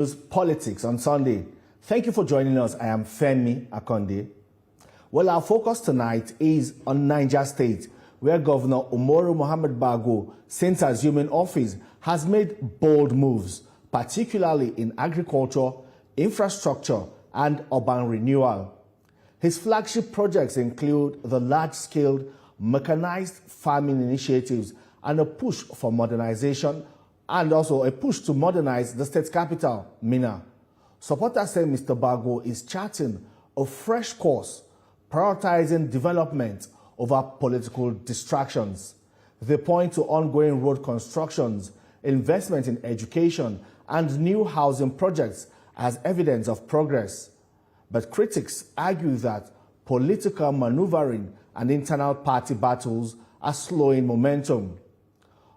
Politics on Sunday. Thank you for joining us. I am Femi Akonde. Well, our focus tonight is on Niger State, where Governor Umaru Muhammad Bago, since assuming office, has made bold moves, particularly in agriculture, infrastructure, and urban renewal. His flagship projects include the large-scale mechanized farming initiatives and a push for modernization, and also a push to modernize the state's capital, Minna. Supporters say Mr. Bago is charting a fresh course, prioritizing development over political distractions. They point to ongoing road constructions, investment in education, and new housing projects as evidence of progress. But critics argue that political maneuvering and internal party battles are slowing momentum.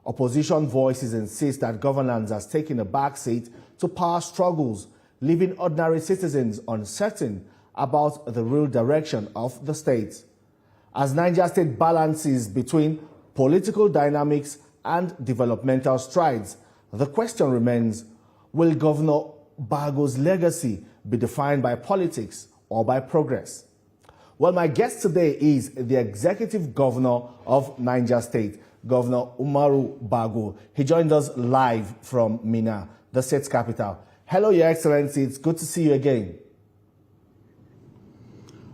Opposition voices insist that governance has taken a backseat to power struggles, leaving ordinary citizens uncertain about the real direction of the state. As Niger State balances between political dynamics and developmental strides, the question remains, will Governor Bago's legacy be defined by politics or by progress? Well, my guest today is the Executive Governor of Niger State, Governor Umaru Bago. He joined us live from Minna, the state's capital. Hello, Your Excellency. It's good to see you again.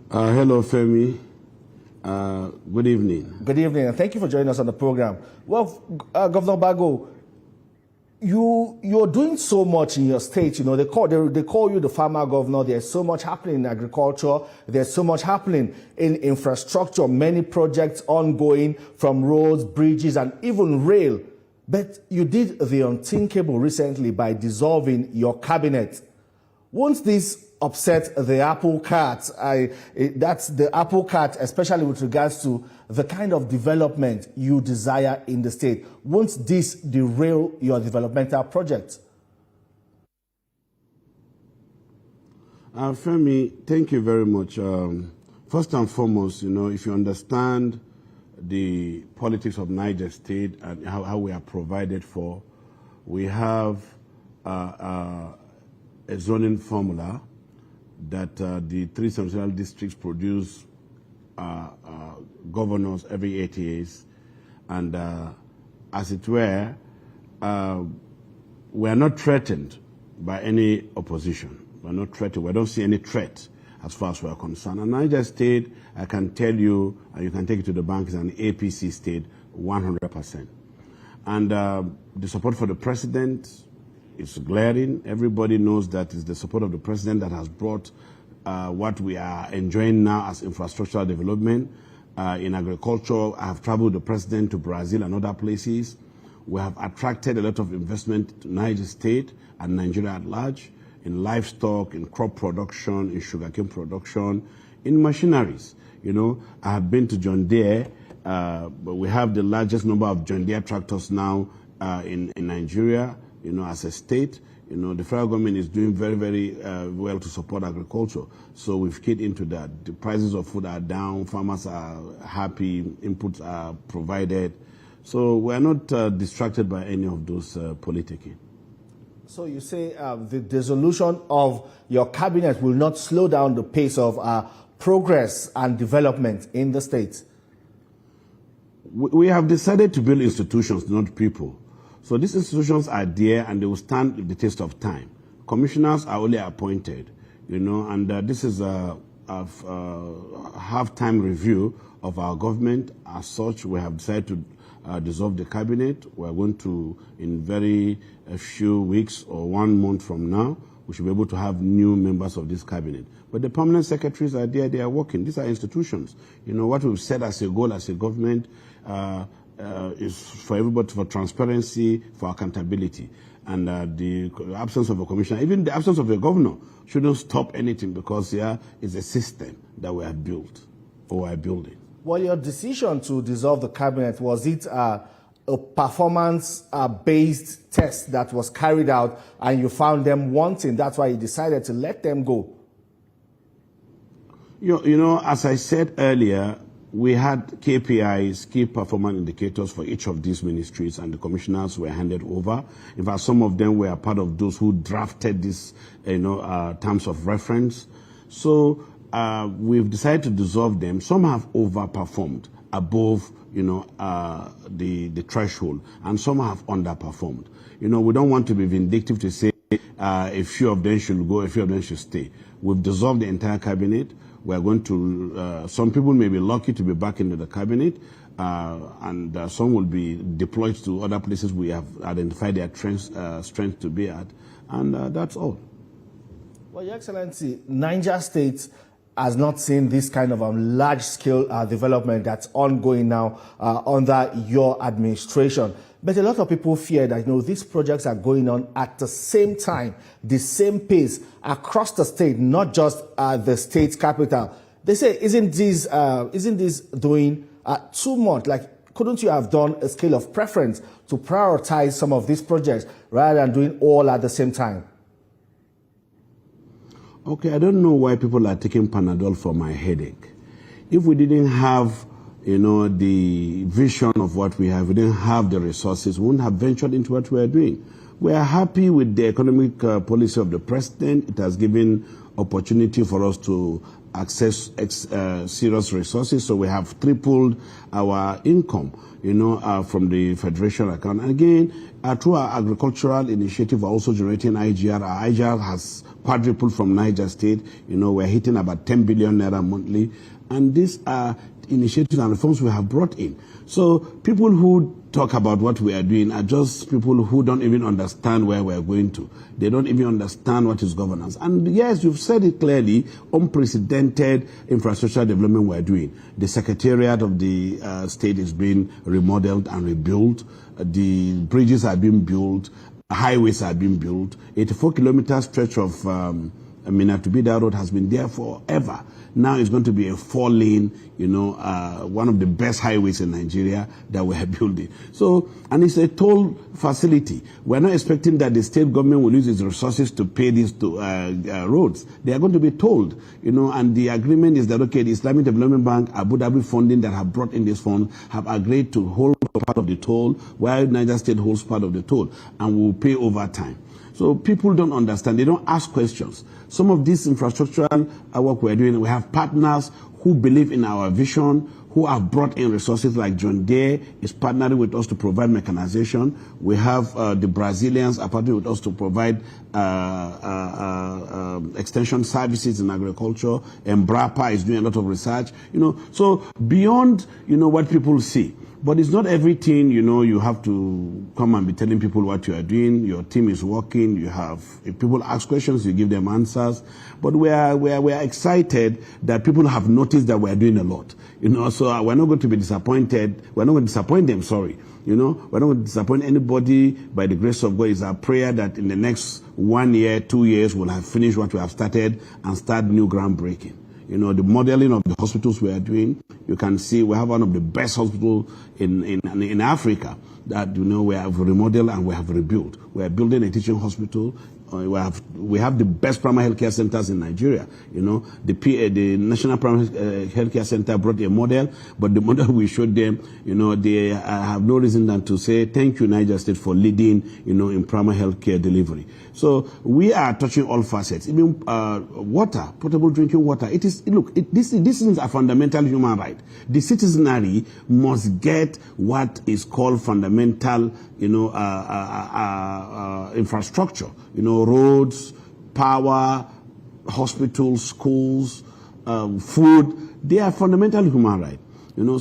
Hello, Femi. Good evening. Good evening, and thank you for joining us on the program. Well, Governor Bago, you're doing so much in your state. You know, they call you the farmer governor. There's so much happening in agriculture. There's so much happening in infrastructure. Many projects ongoing, from roads, bridges, and even rail. But you did the unthinkable recently by dissolving your cabinet. Won't this upset the apple cart? That's the apple cart, especially with regards to the kind of development you desire in the state. Won't this derail your developmental projects? Femi, thank you very much. First and foremost, you know, if you understand the politics of Niger State and how we are provided for, we have a zoning formula that the three senatorial districts produce governors every 8 years, and as it were, we are not threatened by any opposition. We are not threatened. We don't see any threat as far as we are concerned. And Niger State, I can tell you, and you can take it to the bank, is an APC state, 100%. And the support for the president is glaring. Everybody knows that it's the support of the president that has brought what we are enjoying now as infrastructural development. In agriculture, I have traveled the president to Brazil and other places. We have attracted a lot of investment to Niger State and Nigeria at large, in livestock, in crop production, in sugarcane production, in machineries. You know, I have been to John Deere, but we have the largest number of John Deere tractors now in Nigeria. You know, as a state, you know, the federal government is doing very, very well to support agriculture. So we've keyed into that. The prices of food are down, farmers are happy, inputs are provided. So we're not distracted by any of those politicking. So you say the dissolution of your cabinet will not slow down the pace of progress and development in the state? We have decided to build institutions, not people. So these institutions are there and they will stand the test of time. Commissioners are only appointed, you know, and this is a half-time review of our government. As such, we have decided to dissolve the cabinet. We're going to, in a few weeks or 1 month from now, we should be able to have new members of this cabinet. But the permanent secretaries are there, they are working. These are institutions. You know, what we've set as a goal as a government is for everybody, for transparency, for accountability. And the absence of a commissioner, even the absence of a governor, shouldn't stop anything, because it's a system that we have built or are building. Well, your decision to dissolve the cabinet, was it a performance-based test that was carried out and you found them wanting? That's why you decided to let them go? You know, as I said earlier, we had KPIs, key performance indicators for each of these ministries, and the commissioners were handed over. In fact, some of them were part of those who drafted these, terms of reference. So we've decided to dissolve them. Some have overperformed above, the threshold, and some have underperformed. We don't want to be vindictive to say a few of them should go, a few of them should stay. We've dissolved the entire cabinet. We're going to, some people may be lucky to be back into the cabinet, and some will be deployed to other places we have identified their strength to be at, and that's all. Well, Your Excellency, Niger State has not seen this kind of large-scale development that's ongoing now under your administration. But a lot of people fear that these projects are going on at the same time, the same pace across the state, not just the state capital. They say, isn't this doing too much? Like, couldn't you have done a scale of preference to prioritize some of these projects rather than doing all at the same time? Okay, I don't know why people are taking Panadol for my headache. If we didn't have the vision of what we have, we didn't have the resources, we wouldn't have ventured into what we are doing. We are happy with the economic policy of the president. It has given opportunity for us to access serious resources. So we have tripled our income, from the federation account. And again, through our agricultural initiative, we're also generating IGR. Our IGR has quadrupled from Niger State. We're hitting about 10 billion naira monthly. And these are initiatives and reforms we have brought in. So people who talk about what we are doing are just people who don't even understand where we're going to. They don't even understand what is governance. And yes, you've said it clearly, unprecedented infrastructure development we're doing. The secretariat of the state is being remodeled and rebuilt. The bridges are being built. Highways are being built. 84-kilometer stretch of Mina to Bida Road has been there forever. Now it's going to be a 4-lane, one of the best highways in Nigeria that we are building. So, and it's a toll facility. We're not expecting that the state government will use its resources to pay these roads. They are going to be tolled, and the agreement is that, okay, the Islamic Development Bank, Abu Dhabi funding that have brought in this fund have agreed to hold part of the toll, while Niger State holds part of the toll, and will pay over time. So people don't understand. They don't ask questions. Some of this infrastructural work we're doing, we have partners who believe in our vision, who have brought in resources like John Deere is partnering with us to provide mechanization. We have the Brazilians are partnering with us to provide extension services in agriculture. Embrapa is doing a lot of research. So beyond what people see. But it's not everything, you have to come and be telling people what you are doing. Your team is working. if people ask questions, you give them answers. But we are excited that people have noticed that we are doing a lot. So we're not going to be disappointed. We're not going to disappoint them, sorry. We're not going to disappoint anybody. By the grace of God, it's our prayer that in the next 1 year, 2 years, we'll have finished what we have started and start new groundbreaking. The modeling of the hospitals we are doing, you can see we have one of the best hospitals in Africa that, we have remodeled and we have rebuilt. We are building a teaching hospital. We have the best primary healthcare centers in Nigeria. The National Primary Healthcare Center brought a model, but the model we showed them, they have no reason than to say thank you, Niger State, for leading, in primary healthcare delivery. So we are touching all facets, even water, potable drinking water. This is a fundamental human right. The citizenry must get what is called fundamental, infrastructure. Roads, power, hospitals, schools, food. They are fundamental human rights.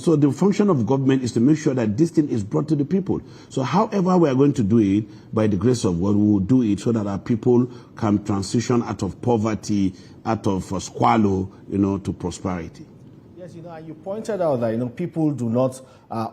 So the function of government is to make sure that this thing is brought to the people. So however we are going to do it, by the grace of God, we will do it so that our people can transition out of poverty, out of squalor, to prosperity. Yes, and you pointed out that, people do not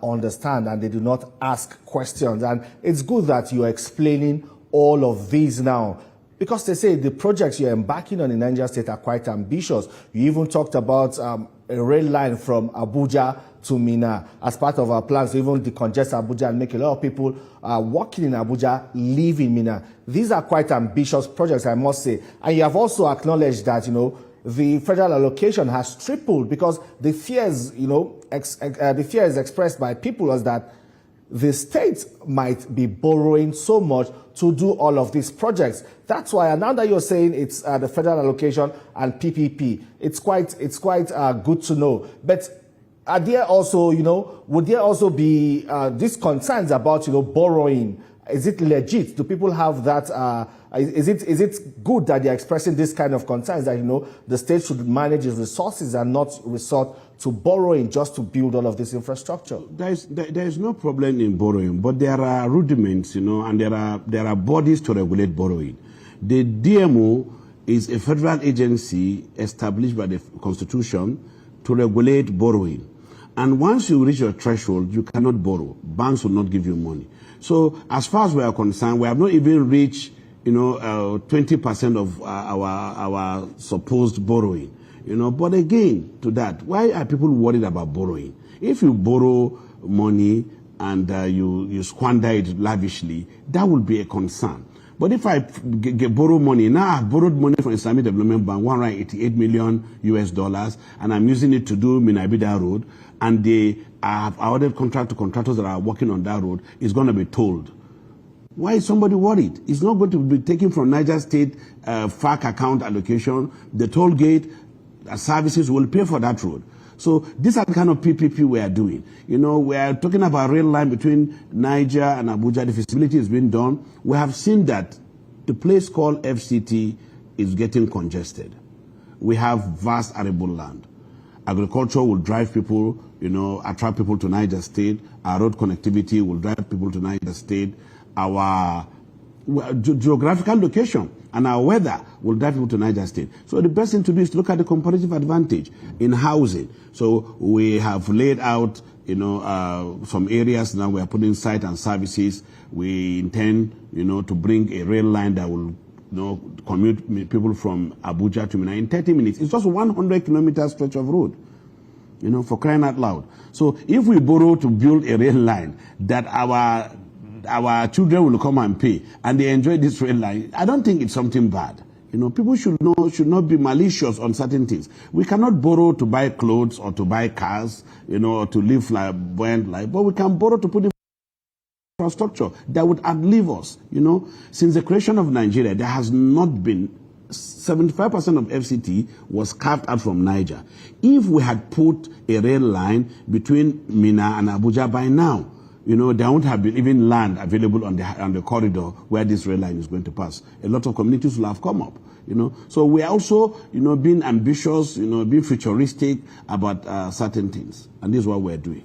understand and they do not ask questions. And it's good that you're explaining all of these now, because they say the projects you're embarking on in Niger State are quite ambitious. You even talked about a rail line from Abuja to Mina as part of our plans to even decongest Abuja and make a lot of people working in Abuja live in Mina. These are quite ambitious projects, I must say. And you have also acknowledged that, the federal allocation has tripled, because the fears, the fears expressed by people was that the state might be borrowing so much to do all of these projects. That's why, and now that you're saying it's the federal allocation and PPP, it's quite good to know. But are there also, would there also be these concerns about, borrowing? Is it legit? Do people have that? Is it good that they're expressing this kind of concerns that, the state should manage its resources and not resort to borrowing just to build all of this infrastructure? There is no problem in borrowing, but there are rudiments, and there are bodies to regulate borrowing. The DMO is a federal agency established by the Constitution to regulate borrowing. And once you reach your threshold, you cannot borrow. Banks will not give you money. So as far as we are concerned, we have not even reached, 20% of our supposed borrowing. But again, to that, why are people worried about borrowing? If you borrow money and you squander it lavishly, that will be a concern. But if I borrow money, now I've borrowed money from Islamic Development Bank, $188 million US, and I'm using it to do Minabida Road, and I have awarded contract to contractors that are working on that road, it's going to be tolled. Why is somebody worried? It's not going to be taken from Niger State FAC account allocation. The toll gate services will pay for that road. So these are the kind of PPP we are doing. We are talking about a rail line between Niger and Abuja. The feasibility is being done. We have seen that the place called FCT is getting congested. We have vast arable land. Agriculture will drive people, attract people to Niger State. Our road connectivity will drive people to Niger State. Our geographical location and our weather will drive people to Niger State. So the best thing to do is to look at the comparative advantage in housing. So we have laid out, some areas now we are putting site and services. We intend, to bring a rail line that will, commute people from Abuja to Minna in 30 minutes. It's just a 100-kilometer stretch of road, for crying out loud. So if we borrow to build a rail line that our children will come and pay, and they enjoy this rail line, I don't think it's something bad. People should not be malicious on certain things. We cannot borrow to buy clothes or to buy cars, or to live flamboyant life, but we can borrow to put in infrastructure that would outlive us. Since the creation of Nigeria, there has not been 75% of FCT was carved out from Niger. If we had put a rail line between Minna and Abuja by now, there won't have been even land available on the corridor where this rail line is going to pass. A lot of communities will have come up, So we are also, being ambitious, being futuristic about certain things. And this is what we're doing.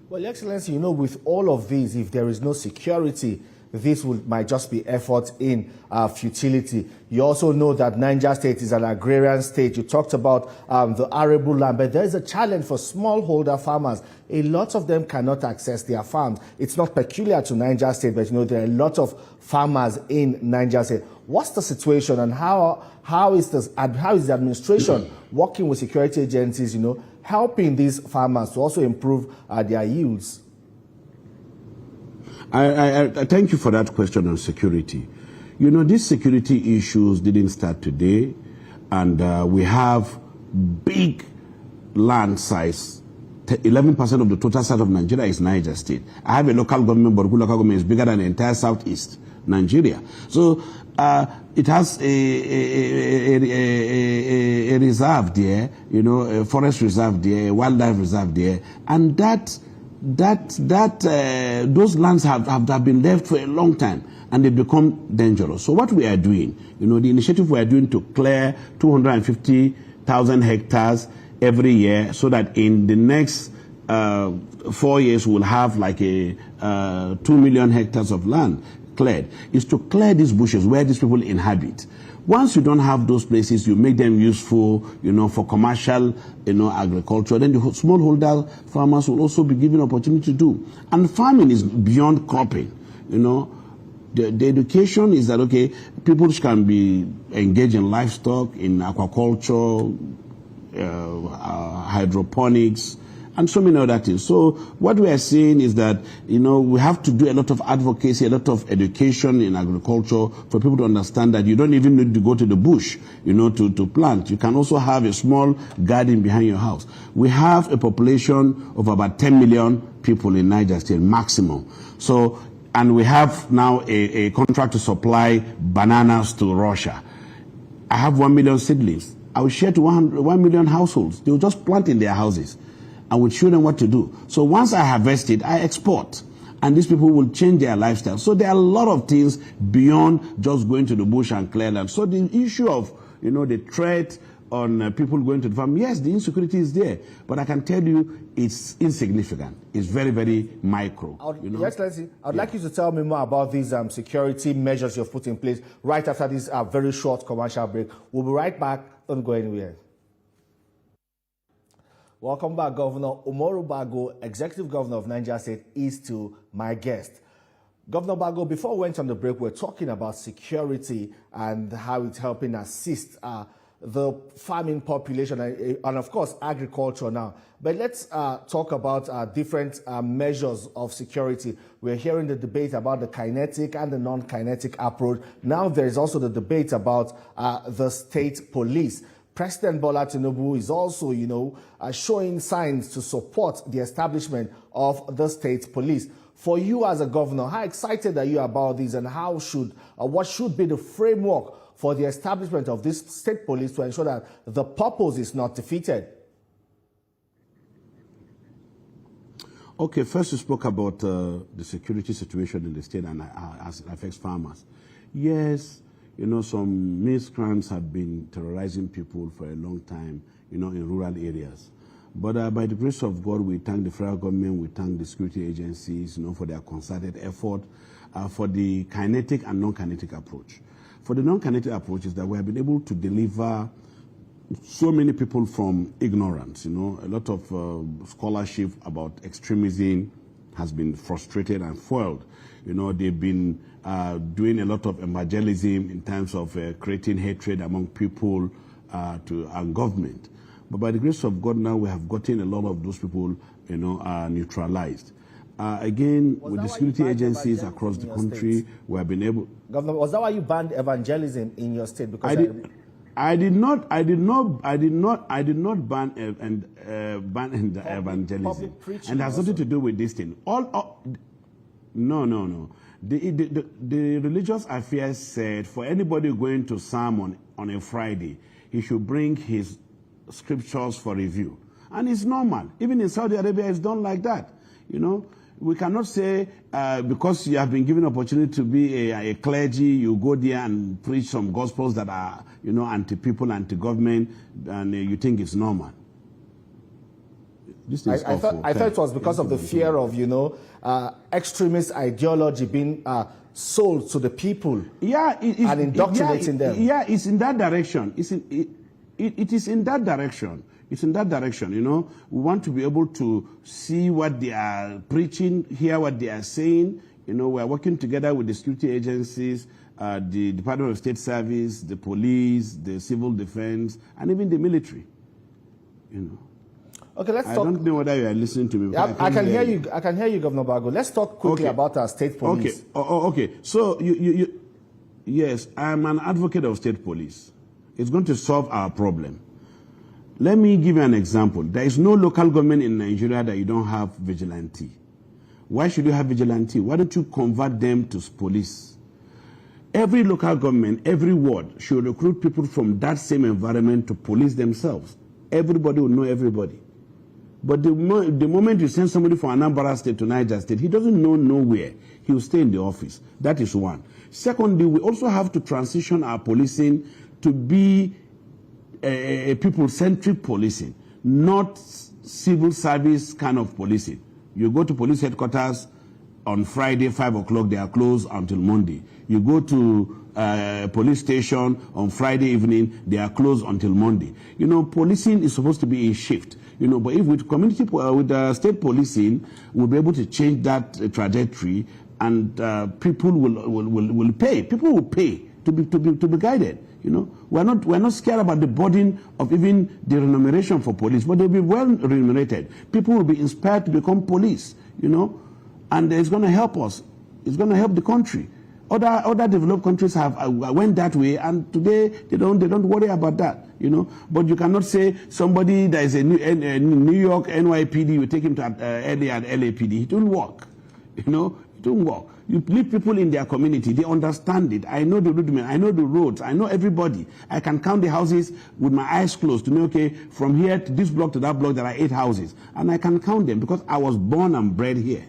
Well, Your Excellency, with all of these, if there is no security, this might just be effort in futility. You also know that Niger State is an agrarian state. You talked about the arable land, but there is a challenge for smallholder farmers. A lot of them cannot access their farms. It's not peculiar to Niger State, but there are a lot of farmers in Niger State. What's the situation, and how is the administration working with security agencies, helping these farmers to also improve their yields? I thank you for that question on security. These security issues didn't start today, and we have big land size. 11% of the total size of Nigeria is Niger State. I have a local government, but local government is bigger than the entire southeast Nigeria. So it has a reserve there, a forest reserve there, a wildlife reserve there, and those lands have been left for a long time, and they become dangerous. So what we are doing, the initiative we are doing to clear 250,000 hectares every year, so that in the next 4 years we'll have like 2 million hectares of land cleared, is to clear these bushes where these people inhabit. Once you don't have those places, you make them useful, for commercial, agriculture. Then the smallholder farmers will also be given opportunity to do. And farming is beyond cropping, The education is that, okay, people can be engaged in livestock, in aquaculture, hydroponics, and so many other things. So what we are saying is that, we have to do a lot of advocacy, a lot of education in agriculture for people to understand that you don't even need to go to the bush, to plant. You can also have a small garden behind your house. We have a population of about 10 million people in Niger State, maximum. So, and we have now a contract to supply bananas to Russia. I have 1 million seedlings. I will share to 1 million households. They will just plant in their houses. I will show them what to do. So once I harvest it, I export. And these people will change their lifestyle. So there are a lot of things beyond just going to the bush and clear land. So the issue of, the threat on people going to the farm, yes, the insecurity is there. But I can tell you it's insignificant. It's very, very micro. Excellency, I'd like you to tell me more about these security measures you've put in place right after this very short commercial break. We'll be right back. Don't go anywhere. Welcome back. Governor Umaru Bago, Executive Governor of Niger State, is to my guest. Governor Bago, before we went on the break, we're talking about security and how it's helping assist the farming population and of course, agriculture now. But let's talk about different measures of security. We're hearing the debate about the kinetic and the non-kinetic approach. Now there's also the debate about the state police. President Bola Tinubu is also, showing signs to support the establishment of the state police. For you as a governor, how excited are you about this, and what should be the framework for the establishment of this state police to ensure that the purpose is not defeated? Okay, first you spoke about the security situation in the state and as it affects farmers. Yes, some miscreants have been terrorizing people for a long time, in rural areas. But by the grace of God, we thank the federal government, we thank the security agencies, for their concerted effort, for the kinetic and non-kinetic approach. For the non-kinetic approach is that we have been able to deliver so many people from ignorance. A lot of scholarship about extremism has been frustrated and foiled. They've been doing a lot of evangelism in terms of creating hatred among people and government. But by the grace of God, now we have gotten a lot of those people, neutralized. Again, with the security agencies across the country, we have been able. Governor, was that why you banned evangelism in your state? Because I did not ban evangelism, and has nothing to do with this thing. No. The religious affairs said for anybody going to sermon on a Friday, he should bring his scriptures for review, and it's normal. Even in Saudi Arabia, it's done like that. We cannot say because you have been given opportunity to be a clergy, you go there and preach some gospels that are, anti-people, anti-government, and you think it's normal. This is I thought it was because of the fear of, extremist ideology being sold to the people. Yeah, and indoctrinating them. Yeah, it's in that direction. It is in that direction. It's in that direction, We want to be able to see what they are preaching, hear what they are saying. We are working together with the security agencies, the Department of State Service, the police, the civil defense, and even the military. Okay, let's talk. I don't know whether you are listening to me. Yeah, I can hear you. I can hear you, Governor Bago. Let's talk quickly about our state police. Okay. So yes, I'm an advocate of state police. It's going to solve our problem. Let me give you an example. There is no local government in Nigeria that you don't have vigilante. Why should you have vigilante? Why don't you convert them to police? Every local government, every ward should recruit people from that same environment to police themselves. Everybody will know everybody. But the moment you send somebody from Anambra State to Niger State, he doesn't know nowhere. He will stay in the office. That is one. Secondly, we also have to transition our policing to be a people-centric policing, not civil service kind of policing. You go to police headquarters on Friday, 5 o'clock, they are closed until Monday. You go to police station on Friday evening, they are closed until Monday. Policing is supposed to be a shift. But if with state policing, we'll be able to change that trajectory, and people will pay. People will pay be guided. You know, we're not scared about the burden of even the remuneration for police, but they'll be well remunerated. People will be inspired to become police. You know, and it's going to help us. It's going to help the country. Other developed countries have went that way, and today they don't worry about that, you know. But you cannot say somebody that is a New York NYPD, you take him to LA and LAPD. It won't work, you know. It won't work. You leave people in their community; they understand it. I know the roadmen, I know the roads, I know everybody. I can count the houses with my eyes closed to know, okay, from here to this block to that block, there are 8 houses, and I can count them because I was born and bred here.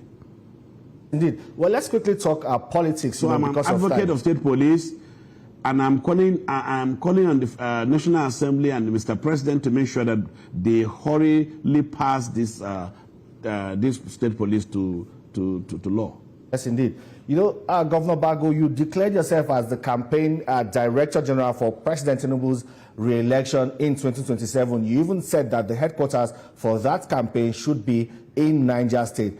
Indeed. Well, let's quickly talk politics. So I'm an advocate of state police, and I'm calling on the National Assembly and Mr. President to make sure that they hurriedly pass this state police to law. Yes, indeed. You know, Governor Bago, you declared yourself as the campaign Director General for President Tinubu's re-election in 2027. You even said that the headquarters for that campaign should be in Niger State.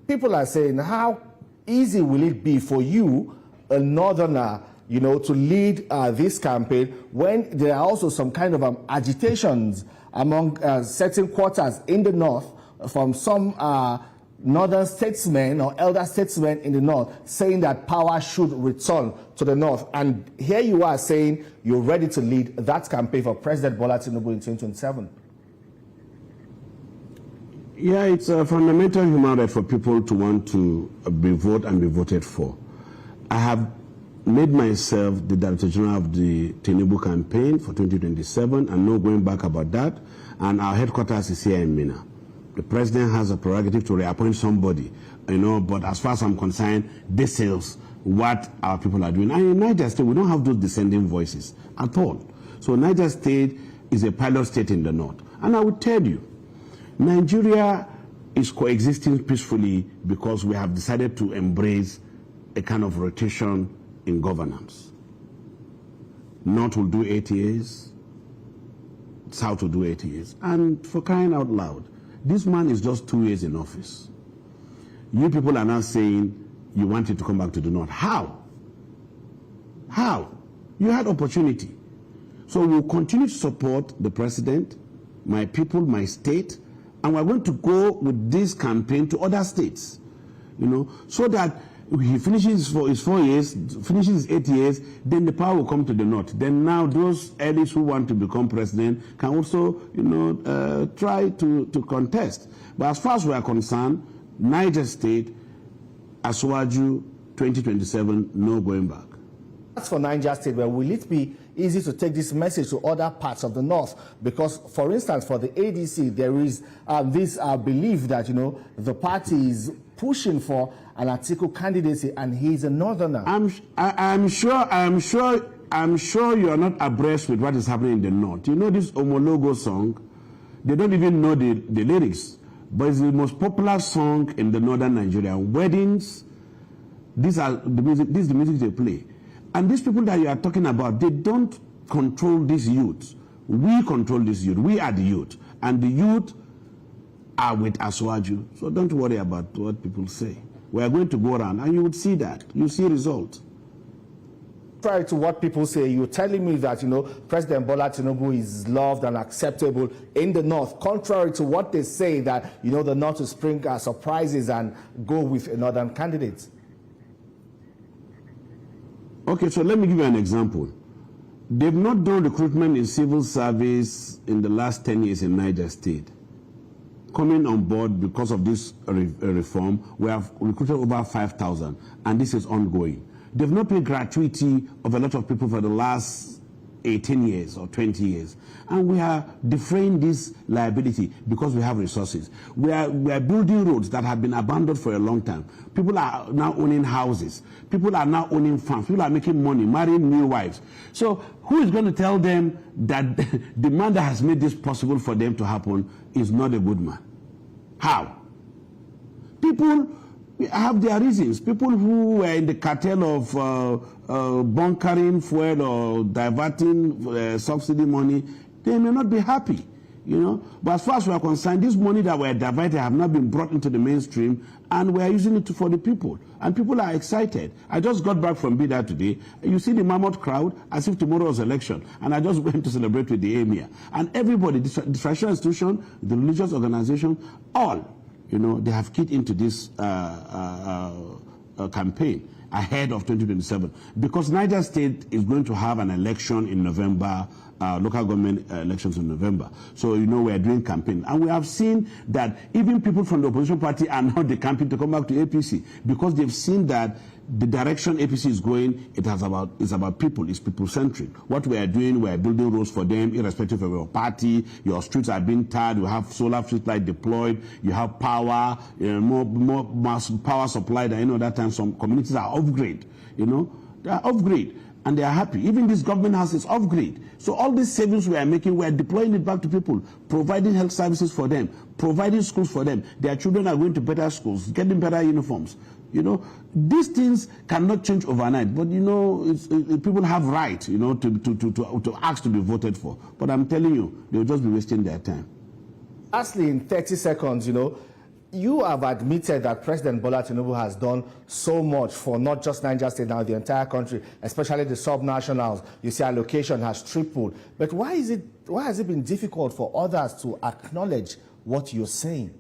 People are saying, how easy will it be for you, a northerner, you know, to lead this campaign when there are also some kind of agitations among certain quarters in the north from some northern statesmen or elder statesmen in the north saying that power should return to the north. And here you are saying you're ready to lead that campaign for President Bola Tinubu in 2027. Yeah, it's a fundamental human right for people to want to be voted for. I have made myself the Director General of the Tinubu campaign for 2027, and no going back about that. And our headquarters is here in Minna. The President has a prerogative to reappoint somebody, you know, but as far as I'm concerned, this is what our people are doing. And in Niger State, we don't have those dissenting voices at all. So Niger State is a pilot state in the north. And I would tell you, Nigeria is coexisting peacefully because we have decided to embrace a kind of rotation in governance. North will do 8 years, South will do 8 years. And for crying out loud, this man is just 2 years in office. You people are now saying you want it to come back to the North. How? How? You had opportunity. So we'll continue to support the President, my people, my state, and we're going to go with this campaign to other states, you know, so that he finishes his 4 years, finishes his 8 years, then the power will come to the north. Then now those elites who want to become president can also, you know, try to contest. But as far as we are concerned, Niger State, Asuwaju, 2027, no going back. As for Niger State, well, will it be easy to take this message to other parts of the north? Because, for instance, for the ADC, there is this belief that, you know, the party is pushing for an Atiku candidacy, and he's a northerner. I'm sure you are not abreast with what is happening in the north. You know this Omologo song? They don't even know the lyrics, but it's the most popular song in the northern Nigeria. Weddings, this is the music they play. And these people that you are talking about, they don't control these youth. We control this youth. We are the youth. And the youth are with Asuwaju. So don't worry about what people say. We are going to go around, and you would see that. You see results. Prior to what people say, you're telling me that, you know, President Bola Tinubu is loved and acceptable in the north, contrary to what they say that, you know, the north will spring surprises and go with a northern candidate. Okay, so let me give you an example. They've not done recruitment in civil service in the last 10 years in Niger State. Coming on board because of this reform, we have recruited over 5,000, and this is ongoing. They've not paid gratuity of a lot of people for the last 18 years or 20 years. And we are defraying this liability because we have resources. We are building roads that have been abandoned for a long time. People are now owning houses. People are now owning farms. People are making money, marrying new wives. So who is going to tell them that the man that has made this possible for them to happen is not a good man? How? People have their reasons. People who were in the cartel of bunkering fuel or diverting subsidy money, they may not be happy. you know. But as far as we are concerned, this money that we're diverted have not been brought into the mainstream, and we're using it for the people. And people are excited. I just got back from Bida today. You see the mammoth crowd as if tomorrow was election. And I just went to celebrate with the emir. And everybody, the traditional institution, the religious organization, all, you know, they have keyed into this campaign ahead of 2027, because Niger State is going to have an election in November, local government elections in November. So, you know, we're doing campaign. And we have seen that even people from the opposition party are now decamping to come back to APC, because they've seen that the direction APC is going, it's about people, it's people-centric. What we are doing, we are building roads for them, irrespective of your party. Your streets are being tarred, you have solar street light deployed, you have power, more mass power supply than any other time. Some communities are off-grid, you know, they are off-grid. And they are happy. Even this government house is off-grid. So all these savings we are making, we are deploying it back to people, providing health services for them, providing schools for them. Their children are going to better schools, getting better uniforms. You know, these things cannot change overnight. But, you know, people have right, you know, to ask to be voted for. But I'm telling you, they'll just be wasting their time. Lastly, in 30 seconds, you know, you have admitted that President Bola Tinubu has done so much for not just Niger State, now the entire country, especially the sub-nationals. You see, allocation has tripled. But why has it been difficult for others to acknowledge what you're saying?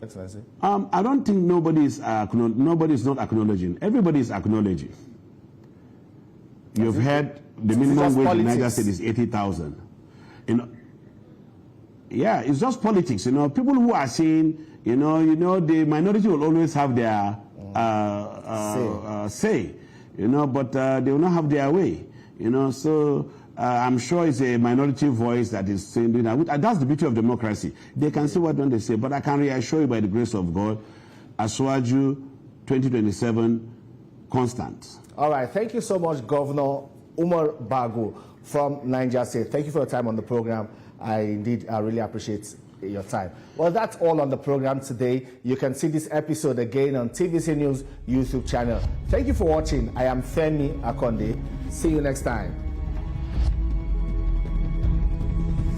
Excellency. I don't think nobody is not acknowledging. Everybody is acknowledging. You've heard the minimum wage in Niger State is 80,000. You know, yeah, it's just politics. You know, people who are saying, you know, the minority will always have their say. You know, but they will not have their way. You know, so I'm sure it's a minority voice that is saying that. That's the beauty of democracy. They can say what they say, but I can reassure you by the grace of God, Aswaju 2027 constant. All right, thank you so much, Governor Umar Bago from Niger State. Thank you for your time on the program. I really appreciate your time. Well, that's all on the program today. You can see this episode again on TVC News YouTube channel. Thank you for watching. I am Femi Akonde. See you next time.